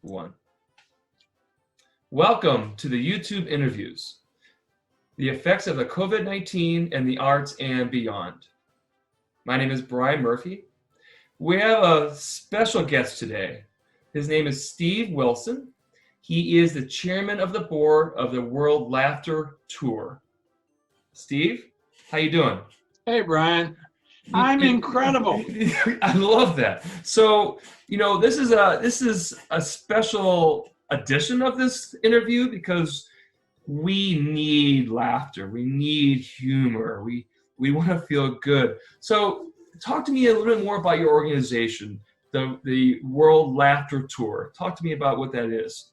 One. Welcome to the YouTube interviews, the effects of the COVID-19 and the arts and beyond. My name is Brian Murphy. We have a special guest today. His name is Steve Wilson. He is the chairman of the board of the World Laughter Tour. Steve, how you doing? Hey, Brian. I'm incredible. I love that. So, this is a special edition of this interview because we need laughter. We need humor. We want to feel good. So, talk to me a little bit more about your organization, the World Laughter Tour. Talk to me about what that is.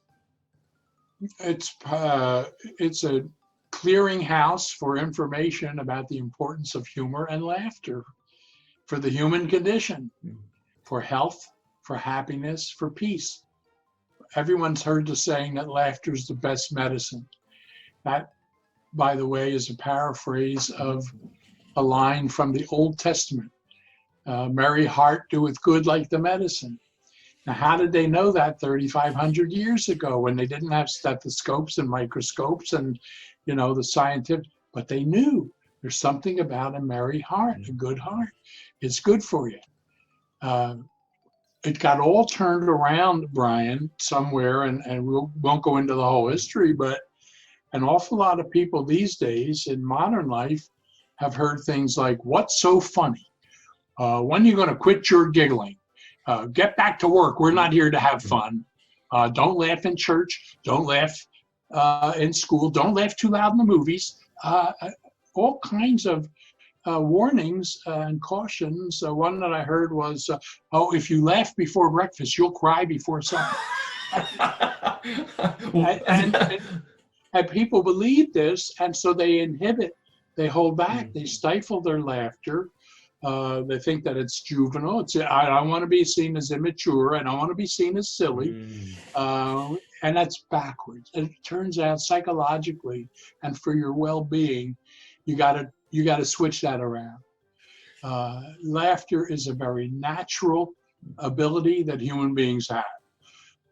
It's a clearinghouse for information about the importance of humor and laughter for the human condition, for health, for happiness, for peace. Everyone's heard the saying that laughter is the best medicine. That, by the way, is a paraphrase of a line from the Old Testament. Merry heart doeth good like the medicine. Now, how did they know that 3,500 years ago when they didn't have stethoscopes and microscopes and, the scientific, but they knew there's something about a merry heart, a good heart. It's good for you. It got all turned around, Brian, somewhere, and we won't go into the whole history, but an awful lot of people these days in modern life have heard things like, what's so funny? When are you going to quit your giggling? Get back to work. We're not here to have fun. Don't laugh in church. Don't laugh in school. Don't laugh too loud in the movies. All kinds of warnings and cautions. One that I heard was, if you laugh before breakfast, you'll cry before supper. and people believe this, and so they inhibit, they hold back, they stifle their laughter. They think that it's juvenile. I don't want to be seen as immature. I don't want to be seen as silly. And that's backwards. And it turns out psychologically and for your well-being, you got to switch that around. Laughter is a very natural ability that human beings have.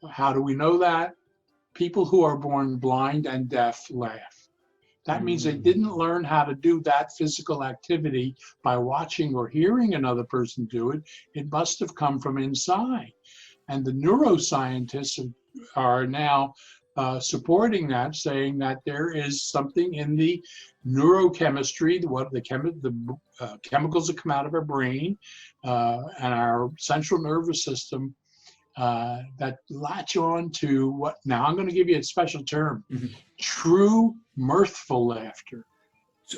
How do we know that? People who are born blind and deaf laugh. That means they didn't learn how to do that physical activity by watching or hearing another person do it. It must have come from inside. And the neuroscientists are now supporting that, saying that there is something in the neurochemistry, the chemicals that come out of our brain and our central nervous system that latch on to what, now I'm going to give you a special term, true mirthful laughter.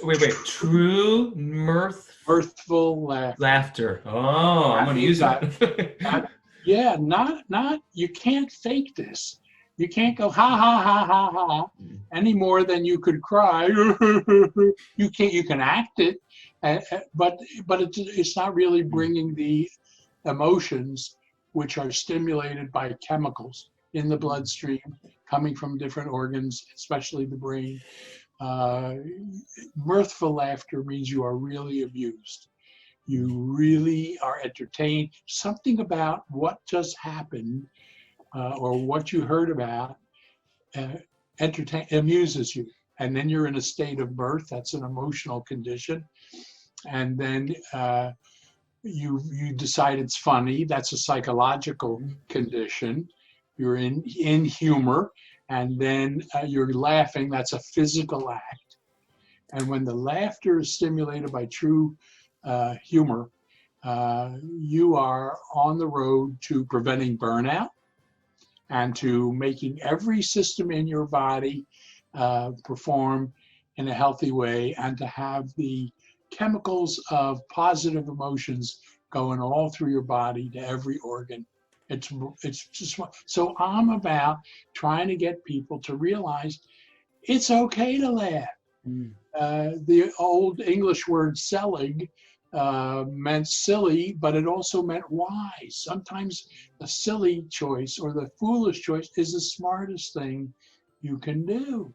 Wait, true mirthful laughter. Laughter. Oh, I'm going to use that. Yeah, not, you can't fake this. You can't go ha ha ha ha ha any more than you could cry. You can act it, but it's not really bringing the emotions which are stimulated by chemicals in the bloodstream coming from different organs, especially the brain. Mirthful laughter means you are really amused. You really are entertained. Something about what just happened or what you heard about amuses you. And then you're in a state of mirth. That's an emotional condition. And then you decide it's funny. That's a psychological condition. You're in humor, and then you're laughing. That's a physical act. And when the laughter is stimulated by true humor, you are on the road to preventing burnout and to making every system in your body perform in a healthy way, and to have the chemicals of positive emotions going all through your body to every organ. It's just, so I'm about trying to get people to realize it's okay to laugh. The old English word selig meant silly, but it also meant wise. Sometimes a silly choice or the foolish choice is the smartest thing you can do.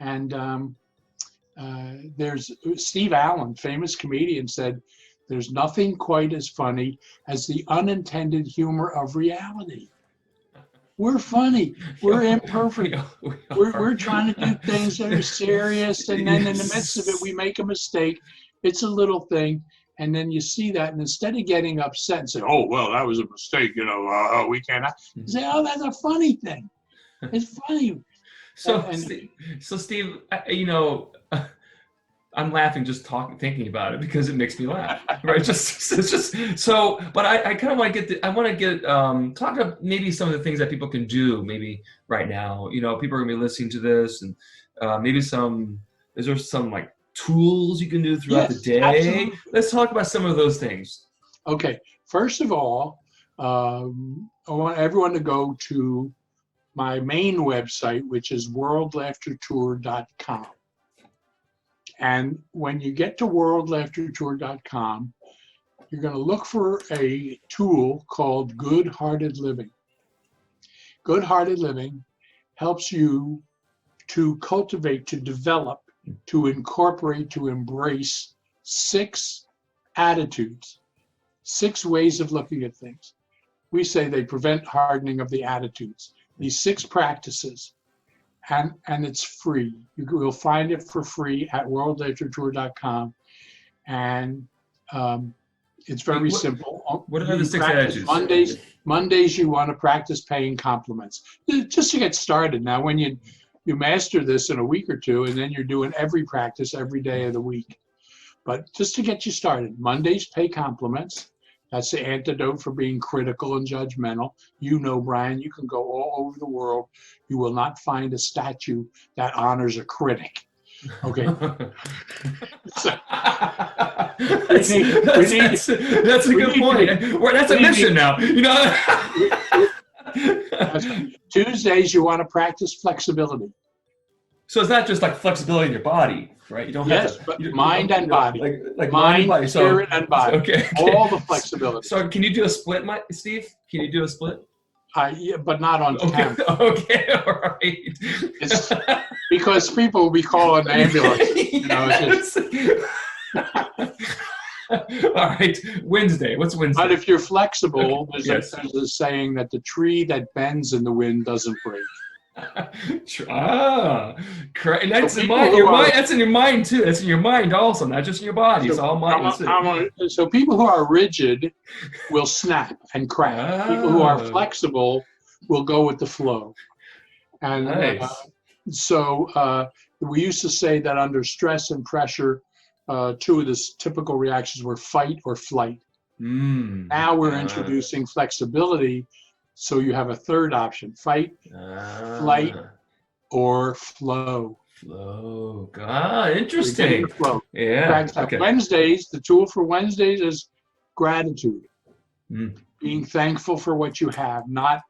And there's Steve Allen, famous comedian, said, "There's nothing quite as funny as the unintended humor of reality." We're funny. We're We imperfect. are- we We're are. trying to do things that are serious, and then in the midst of it, we make a mistake. It's a little thing, and then you see that, and instead of getting upset and say, "Oh, well, that was a mistake," we cannot, you say, "Oh, that's a funny thing. It's funny." So, And Steve, I'm laughing just thinking about it because it makes me laugh, right? It's just so. But I kind of want to get. I want to get talk about maybe some of the things that people can do maybe right now. People are gonna be listening to this, and maybe some. Is there some like tools you can do throughout the yes, day? absolutely. Let's talk about some of those things. Okay. First of all, I want everyone to go to my main website, which is worldlaughtertour.com. And when you get to worldlaughtertour.com, you're going to look for a tool called Good Hearted Living. Good Hearted Living helps you to cultivate, to develop, to incorporate, to embrace 6 attitudes, 6 ways of looking at things. We say they prevent hardening of the attitudes. These 6 practices, and it's free. You'll find it for free at worldlaughtertour.com, and it's very simple. What are the 6 practice attitudes? Mondays you want to practice paying compliments, just to get started. Now, when you master this in a week or two, and then you're doing every practice every day of the week. But just to get you started, Mondays pay compliments. That's the antidote for being critical and judgmental. Brian, you can go all over the world. You will not find a statue that honors a critic. Okay. So, that's a good point. That's a mission now. Tuesdays, you want to practice flexibility. So it's not just like flexibility in your body, right? You don't have to. But mind and body. Like mind, and body. Spirit, and body. Okay. All the flexibility. So can you do a split, Steve? Can you do a split? Yeah, but not on camera. Okay, all right. It's because people will be calling the ambulance. All right, Wednesday. What's Wednesday? But if you're flexible, Okay. there's a saying that the tree that bends in the wind doesn't break. That's in your mind. That's in your mind too. That's in your mind also, not just in your body. It's all mind. So people who are rigid will snap and crack. People who are flexible will go with the flow. And nice. We used to say that under stress and pressure, 2 of the typical reactions were fight or flight. Now we're introducing flexibility. So you have a 3rd option: fight, flight, or flow. Flow. Interesting. Flow. Yeah. Okay. Wednesdays, the tool for Wednesdays is gratitude. Being thankful for what you have, not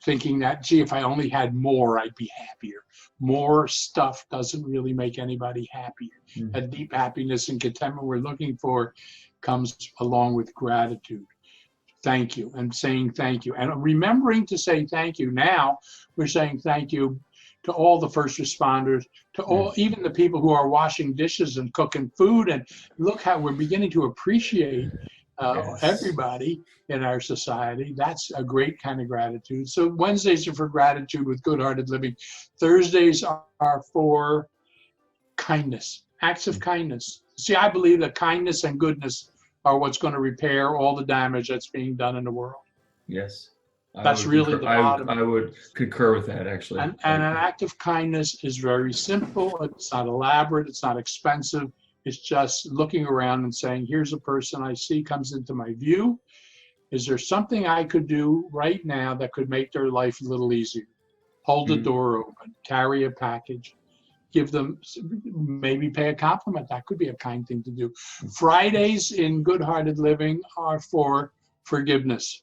thinking that, gee, if I only had more, I'd be happier. More stuff doesn't really make anybody happier. A deep happiness and contentment we're looking for comes along with gratitude. Thank you, and saying thank you, and remembering to say thank you. Now we're saying thank you to all the first responders, to all, even the people who are washing dishes and cooking food. And look how we're beginning to appreciate everybody in our society. That's a great kind of gratitude. So Wednesdays are for gratitude with good-hearted living. Thursdays are for kindness, acts of kindness. See, I believe that kindness and goodness are what's going to repair all the damage that's being done in the world. Yes. That's really the bottom. I would concur with that, actually. And an act of kindness is very simple. It's not elaborate. It's not expensive. It's just looking around and saying, here's a person I see comes into my view. Is there something I could do right now that could make their life a little easier? Hold the door open, carry a package, give them, maybe pay a compliment. That could be a kind thing to do. Fridays in Good-Hearted Living are for forgiveness.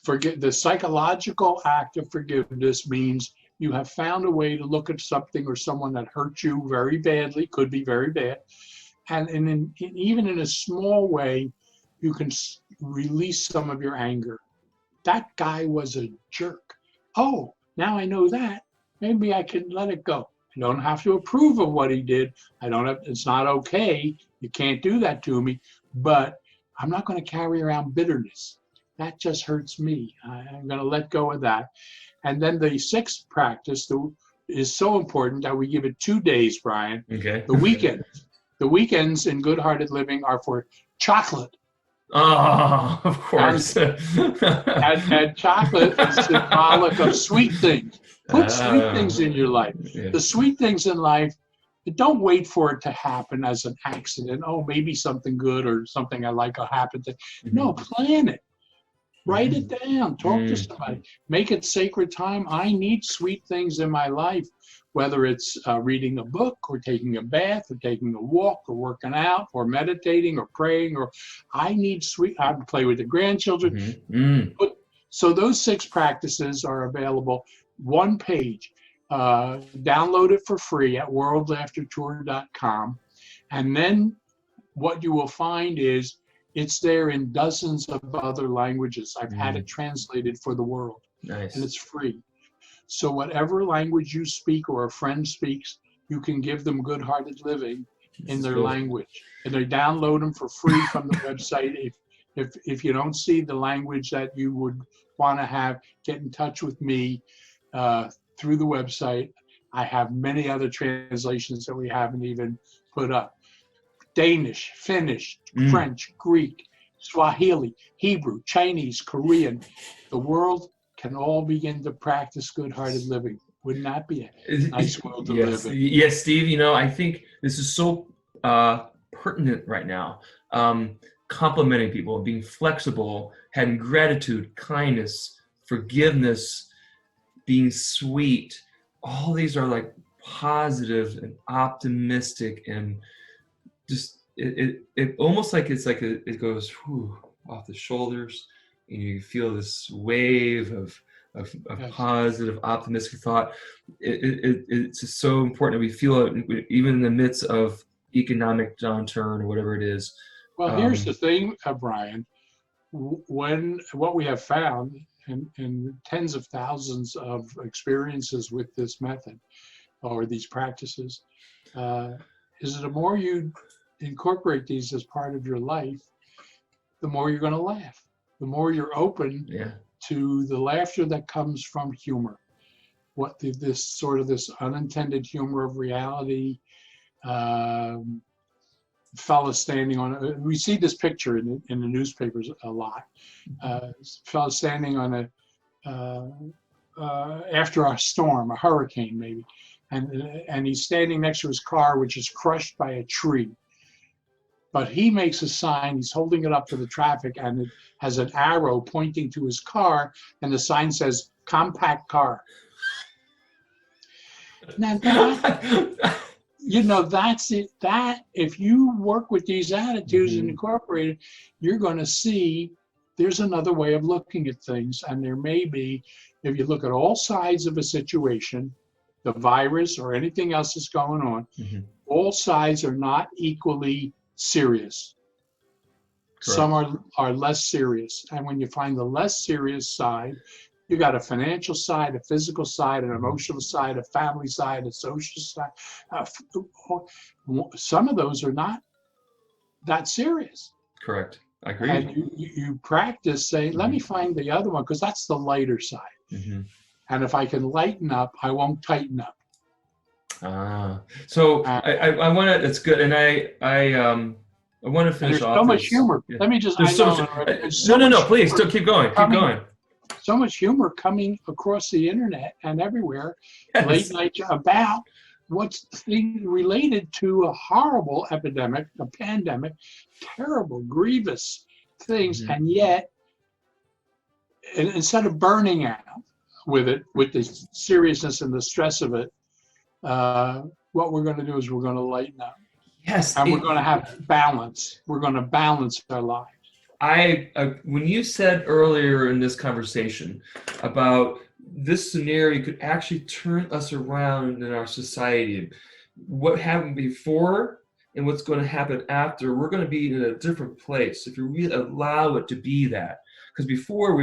The psychological act of forgiveness means you have found a way to look at something or someone that hurt you very badly, could be very bad, and even in a small way, you can release some of your anger. That guy was a jerk. Oh, now I know that. Maybe I can let it go. I don't have to approve of what he did. It's not okay. You can't do that to me, but I'm not going to carry around bitterness. that just hurts me. I'm going to let go of that. And then the sixth practice is so important that we give it 2 days, Brian. Okay. The weekends. The weekends in Good-Hearted Living are for chocolate. Oh, of course. And chocolate is symbolic of sweet things. Put sweet things in your life. Yeah. The sweet things in life, don't wait for it to happen as an accident. Oh, maybe something good or something I like will happen. No, plan it. Write it down. Talk to somebody. Make it sacred time. I need sweet things in my life, whether it's reading a book or taking a bath or taking a walk or working out or meditating or praying, or I need sweet. I play with the grandchildren. So those 6 practices are available, 1 page. Download it for free at worldlaughtertour.com. And then what you will find is it's there in dozens of other languages. I've had it translated for the world. Nice. And it's free. So whatever language you speak or a friend speaks, you can give them Good-Hearted Living in their language. And they download them for free from the website. If you don't see the language that you would want to have, get in touch with me through the website. I have many other translations that we haven't even put up. Danish, Finnish, French, Greek, Swahili, Hebrew, Chinese, Korean. The world can all begin to practice good-hearted living. Wouldn't that be a nice world to live in? Yes, Steve, I think this is so pertinent right now. Complimenting people, being flexible, having gratitude, kindness, forgiveness, being sweet. All these are like positive and optimistic, and just it almost like it goes off the shoulders, and you feel this wave of Yes. positive, optimistic thought. It's just so important that we feel it even in the midst of economic downturn or whatever it is. Well, here's the thing, Brian. What we have found in tens of thousands of experiences with this method or these practices is the more you incorporate these as part of your life, the more you're going to laugh, the more you're open to the laughter that comes from humor. This unintended humor of reality. Fella standing on we see this picture in the newspapers a lot. Fella standing on after a storm, a hurricane maybe, and he's standing next to his car, which is crushed by a tree. But he makes a sign, he's holding it up to the traffic, and it has an arrow pointing to his car, and the sign says, compact car. Now that's it. That if you work with these attitudes and incorporate it, you're going to see there's another way of looking at things. And there may be, if you look at all sides of a situation, the virus or anything else that's going on, all sides are not equally serious. Correct. Some are less serious. And when you find the less serious side, you got a financial side, a physical side, an emotional side, a family side, a social side. Some of those are not that serious. Correct. I agree. And you practice saying, let me find the other one, because that's the lighter side. And if I can lighten up, I won't tighten up. So I want to, that's good. And I want to finish off. There's so much humor. Yeah. Let me just, no, please, still keep going. Keep going. So much humor coming across the internet and everywhere, late night about what's related to a horrible epidemic, a pandemic, terrible, grievous things. And yet, instead of burning out with it, with the seriousness and the stress of it, what we're going to do is we're going to lighten up. Yes. And we're going to have balance. We're going to balance our lives. When you said earlier in this conversation about this scenario could actually turn us around in our society, what happened before and what's going to happen after, we're going to be in a different place if you really allow it to be that. Because before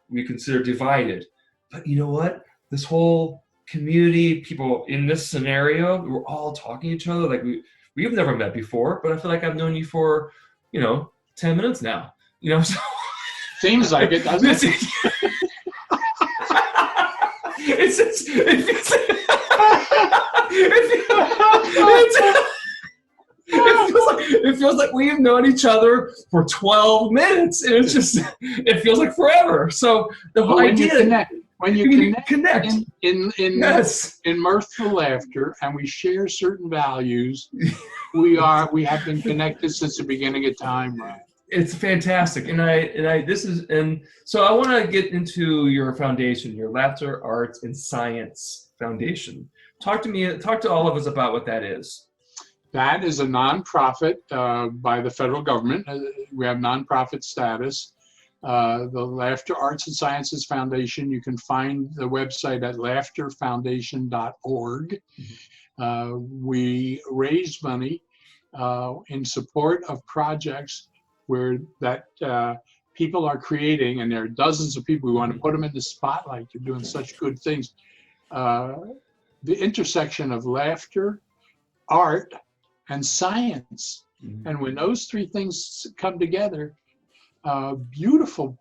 we considered divided, but you know what? This whole community, people in this scenario, we're all talking to each other like we've never met before, but I feel like I've known you for 10 minutes now, so Seems like it, doesn't This it? is- it feels like we've known each other for 12 minutes, and it feels like forever. So the whole When idea, when you connect, in yes, mirthful laughter, and we share certain values, we have been connected since the beginning of time, Ryan. it's fantastic. And so I want to get into your foundation, your Laughter, Arts, and Science Foundation. Talk to all of us about what that is. That is a nonprofit by the federal government. We have nonprofit status. The Laughter, Arts, and Sciences Foundation, you can find the website at laughterfoundation.org. We raise money in support of projects where people are creating, and there are dozens of people. We want to put them in the spotlight. They're doing such good things. The intersection of laughter, art, and science. And when those three things come together, beautiful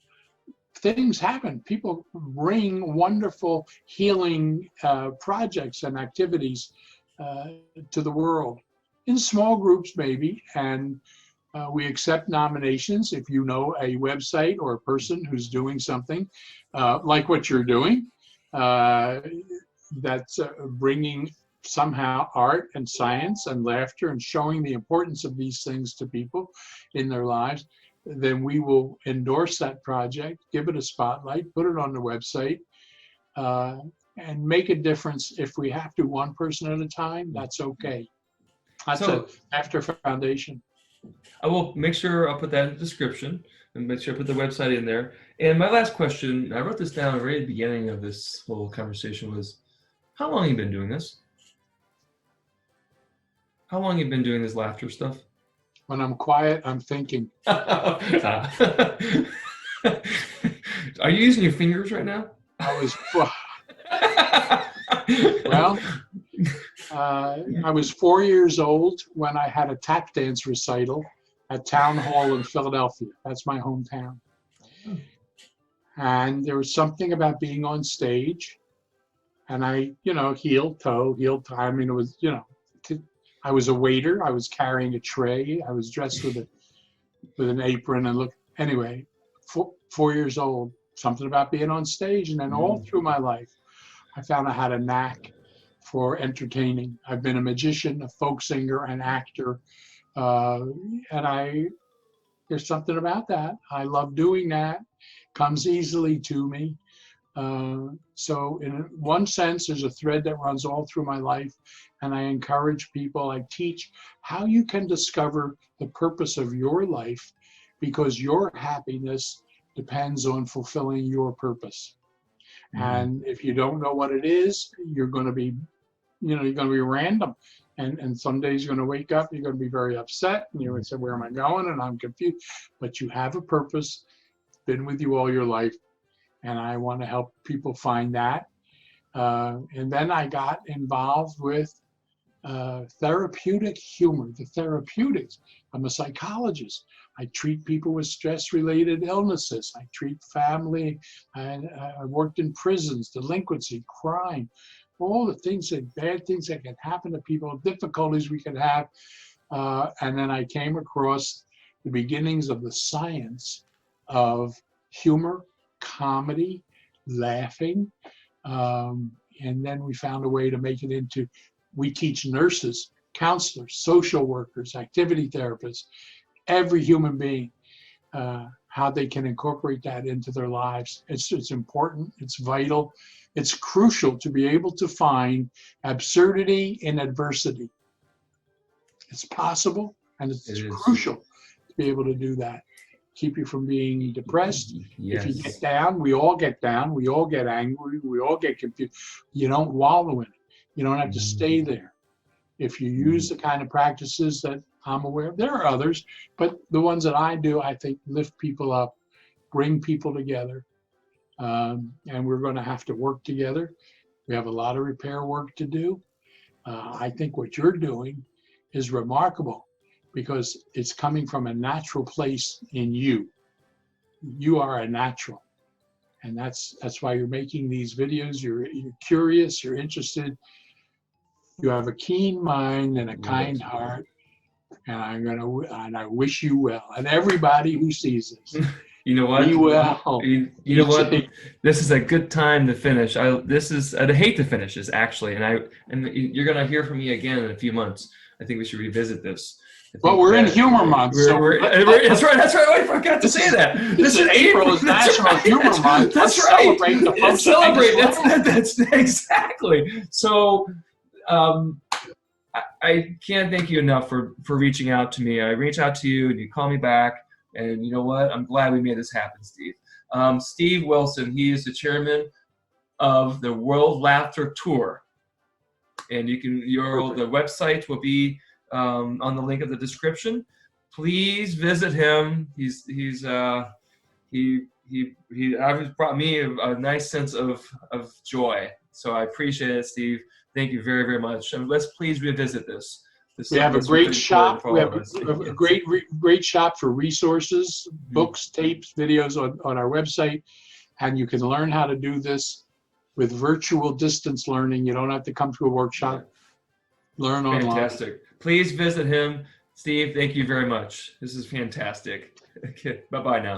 things happen. People bring wonderful healing projects and activities to the world in small groups, maybe. And we accept nominations. If you know a website or a person who's doing something like what you're doing, that's bringing somehow art and science and laughter and showing the importance of these things to people in their lives, then we will endorse that project, give it a spotlight, put it on the website, and make a difference. If we have to, one person at a time, that's okay. That's a Laughter Foundation. I will make sure I'll put that in the description and make sure I put the website in there. And my last question, I wrote this down right at the beginning of this whole conversation, was how long have you been doing this? How long have you been doing this laughter stuff? When I'm quiet, I'm thinking. Are you using your fingers right now? I was 4 years old when I had a tap dance recital at Town Hall in Philadelphia. That's my hometown. And there was something about being on stage, and I, heel toe. I mean, it was, I was a waiter. I was carrying a tray. I was dressed with an apron and anyway, 4 years old, something about being on stage. And then all through my life, I found I had a knack for entertaining. I've been a magician, a folk singer, an actor. There's something about that. I love doing that. Comes easily to me. So in one sense, there's a thread that runs all through my life, and I encourage people, I teach how you can discover the purpose of your life, because your happiness depends on fulfilling your purpose. And if you don't know what it is, you're going to be, random. And some days you're going to wake up, you're going to be very upset, and you're going to say, where am I going? And I'm confused. But you have a purpose, been with you all your life. And I want to help people find that. And then I got involved with therapeutic humor, the therapeutics. I'm a psychologist. I treat people with stress-related illnesses. I treat family. I worked in prisons, delinquency, crime, all the bad things that can happen to people, difficulties we can have. And then I came across the beginnings of the science of humor, comedy, laughing, and then we found a way to make it into, we teach nurses, counselors, social workers, activity therapists, every human being, how they can incorporate that into their lives. It's important, it's vital, it's crucial to be able to find absurdity in adversity. It's possible, and it's crucial to be able to do that. Keep you from being depressed. Yes. If you get down, we all get down, we all get angry, we all get confused. You don't wallow in it. You don't have to stay there. If you use the kind of practices that I'm aware of, there are others, but the ones that I do, I think lift people up, bring people together, and we're going to have to work together. We have a lot of repair work to do. I think what you're doing is remarkable, because it's coming from a natural place in you. you are a natural. And that's why you're making these videos. You're curious, you're interested. You have a keen mind and a kind heart. And I wish you well. And everybody who sees this, You know what? be well. You know what? This is a good time to finish. I'd hate to finish this actually, and you're gonna hear from me again in a few months. I think we should revisit this. But we're in humor month. That's right. I forgot to say that. This is April is National Humor Month. That's Let's right. Celebrate the folks that Celebrate. make us laugh. That's exactly. So, I can't thank you enough for reaching out to me. I reach out to you and you call me back. And you know what? I'm glad we made this happen, Steve. Steve Wilson, he is the chairman of the World Laughter Tour. And the website will be on the link of the description. Please visit him. He brought me a nice sense of joy. So I appreciate it, Steve. Thank you very, very much. And let's please revisit this. We have a great shop. We have a great shop for resources, books, tapes, videos on our website. And you can learn how to do this with virtual distance learning. You don't have to come to a workshop. Learn online. Fantastic. Please visit him. Steve, thank you very much. This is fantastic. Okay, bye-bye now.